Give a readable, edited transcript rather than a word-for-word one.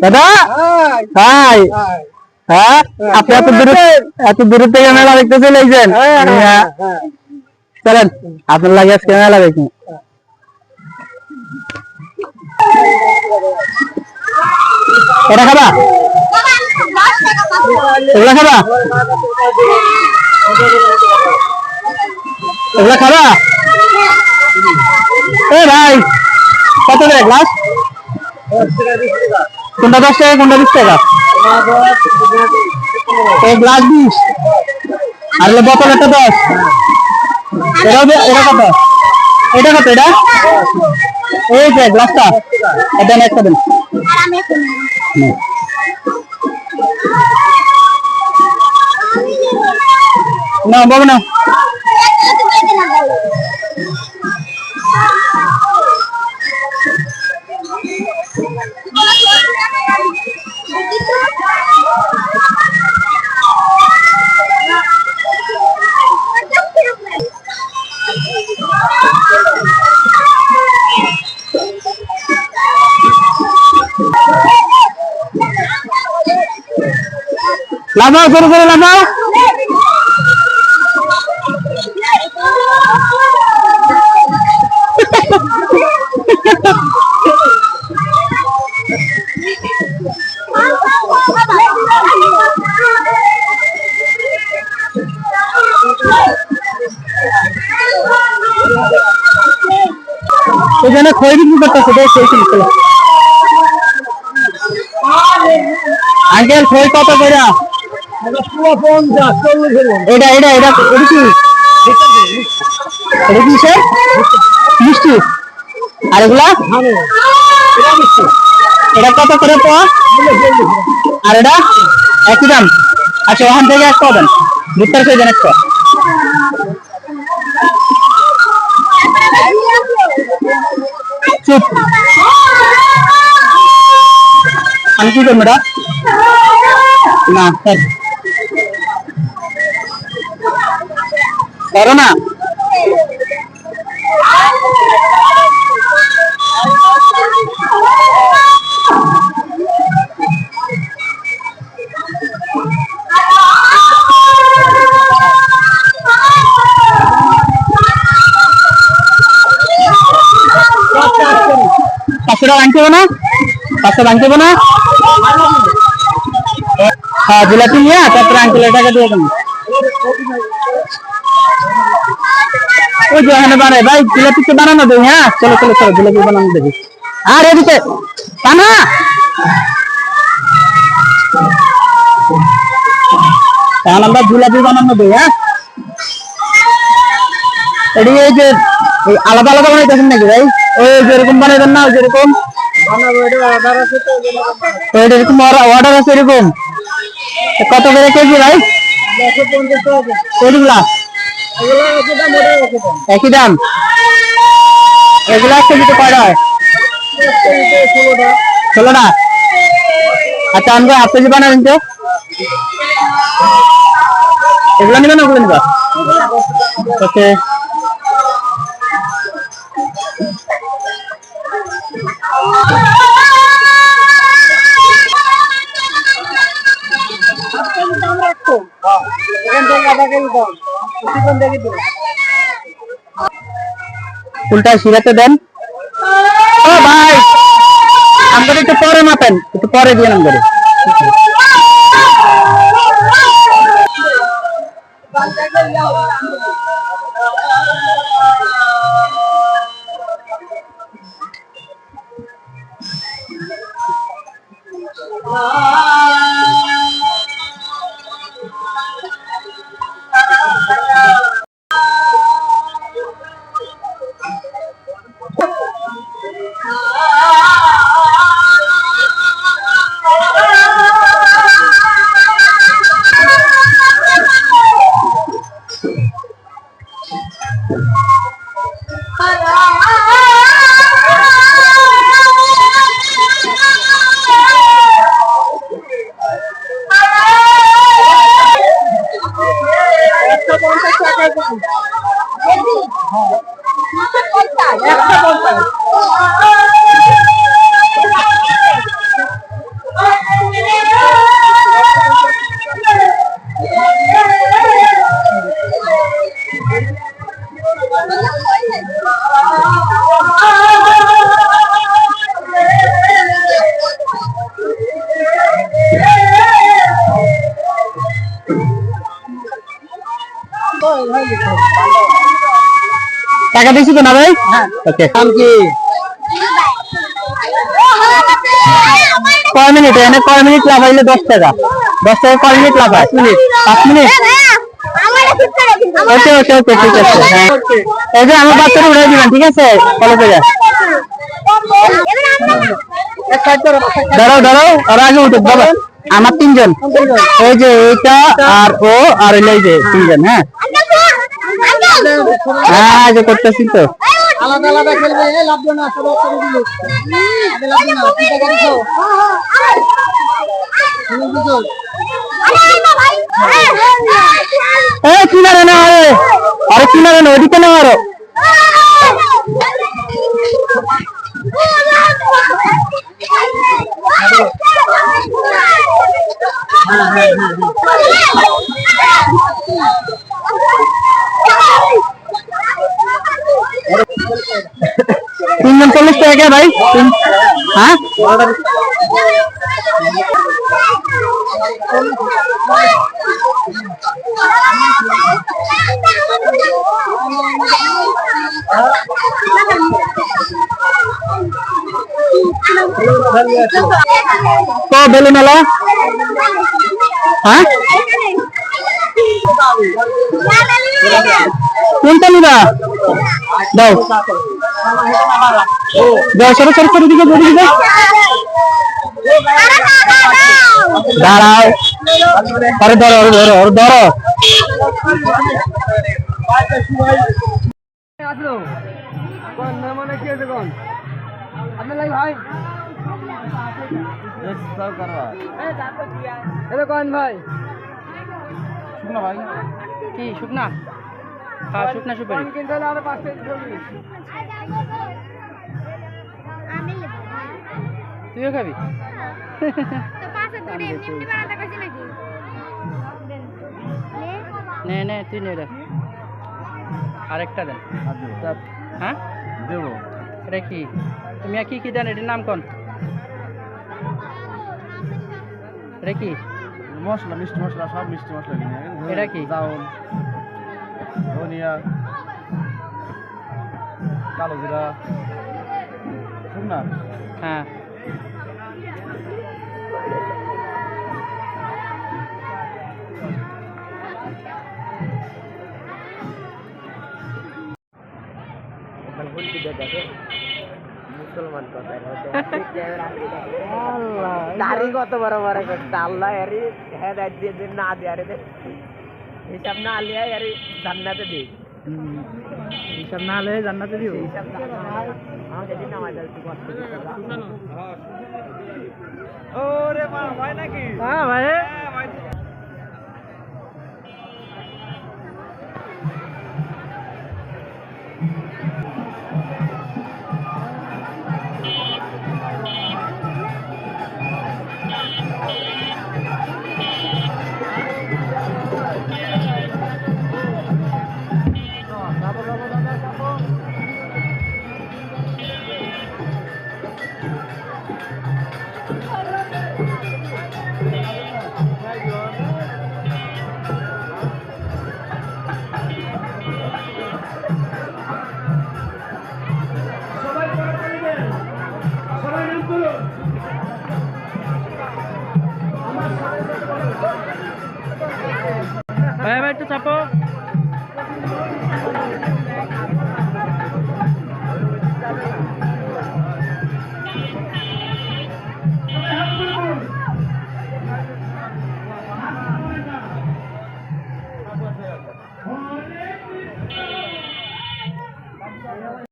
দাদা হাই। হ্যাঁ আপনি এত দূরে থেকে মেলা দেখতে চলে এসেছেন? চলেন আপনার লাগে আজকে মেলা দেখি। এটা খাবা? এগুলা খাবা? এগুলা খাবা? এ ভাই কত করে গ্লাস? কোনটা 10 টাকা কোনটা 20 টাকা? এই গ্লাস 20 আর বোতল একটা 10। এটা কত? এটা কত? এটা এই যে গ্লাসটা এটা একটা দিন না বাবু না। লাফাও জোরে জোরে লাফাও। এখানে খই বিক্রি করতেছে। আঙ্কেল খই কত করে? এটা এটা এটা কি মিষ্টি? আর এগুলা এটা কত করে পাওয়া? আর এটা একই দাম? আচ্ছা ওখান থেকে একটা দেন, ভুট্টার খই দেন একটা। চুপ আমি কি করবো এটা না করো না। পাঁচশো টাকা ভাঙতে না? 500 ভাঙতে না? হ্যাঁ জিলাপি নিয়ে তারপরে আঙ্কেলের টাকা দিয়ে দেন। ওই যে ওখানে বানায় ভাই জিলাপি তো বানানো দেয়। হ্যাঁ চলো চলো চলো জিলাপি বানানো দেবে। আর এদিকে পানা তাহলে আমরা জিলাপি বানানো দেই। হ্যাঁ এটি এই যে আলাদা আলাদা বানাইতেছেন নাকি ভাই? ওই যেরকম বানাইবেন না যেরকম এরকম অর্ডার আছে এরকম। কত করে কেজি ভাই? একই দাম? এগুলা কেজিতে কয়টা হয়? 16টা। আচ্ছা আমি হাফ কেজি বানাবেন তো? এগুলো নেবেন ওগুলো নিবা? ওকে ফুলটা শিরাতে দেন। ও ভাই আমাদের একটু পরে মাপেন, একটু পরে দিয়ে আমাদের। টাকা দিয়েছি তো না ভাই? ওকে। নাম কি? কয় মিনিট এনে কয় মিনিট লাফাইলে 10 টাকা? 10 টাকা কয় মিনিট লাফায়? 5 মিনিট। ওকে ওকে ওকে ঠিক আছে। হ্যাঁ এই যে আমার বাচ্চারা উড়াই দিবেন, ঠিক আছে? কলেজে যা। দাঁড়াও দাঁড়াও, আর আগে উঠুক বাবা। আমার 3 জন, এই যে এইটা আর ও আর এই যে 3 জন। হ্যাঁ হ্যাঁ যে করতেছি তো। আলাদা আলাদা খেলবে, লাভ না সব করে দিল। আগে লাভ না, চিন্তা করছো? তুমি বুঝো? এই কিনারে না, আরে কিনারে না, ওদিকে না আরো। তিনজন 40 টাকা ভাই। হ্যাঁ তো বেলুন মেলা। হ্যাঁ কোনটা নিবা? দাও দাও, সরো সরো সরো, দিকে দিকে দাঁড়াও। আরে ধরো ধরো ধরো ধরো। মানে কি আছে কোন আপনার লাই ভাই? এটা কোন ভাই? শুকনা ভাই কি শুকনা? হ্যাঁ শুকনা সুপারি কিনতে হলে আরো 5 টাকা দিবি। তুইও খাবি? তো পাশে দুটো এমনি এমনি বানাতে কইছি নাকি? নে নে তুই নে রে, আরেকটা দেন। হ্যাঁ দেবো। এটা কি তুমি কি কি দেন? এটার নাম কোন? এটা কি মশলা? মিষ্টি মশলা, সব মিষ্টি মশলা কিনে। এটা কি? চাউল, ধনিয়া, কালো জিরা, শুকনা। হ্যাঁ মুসলমান দাড়ি কত বড় বড় করতে আল্লাহ আরে হেদায়েত দিয়ে না দিয়ে আরে হিসাব না আলিয়া আরে জান্নাতে দে। হিসাব না আলে জান্নাতে দিও। হিসাব না আমার যদি নামাজ আলতি করতে ওরে মা ভাই নাকি? হ্যাঁ ভাই ভাই।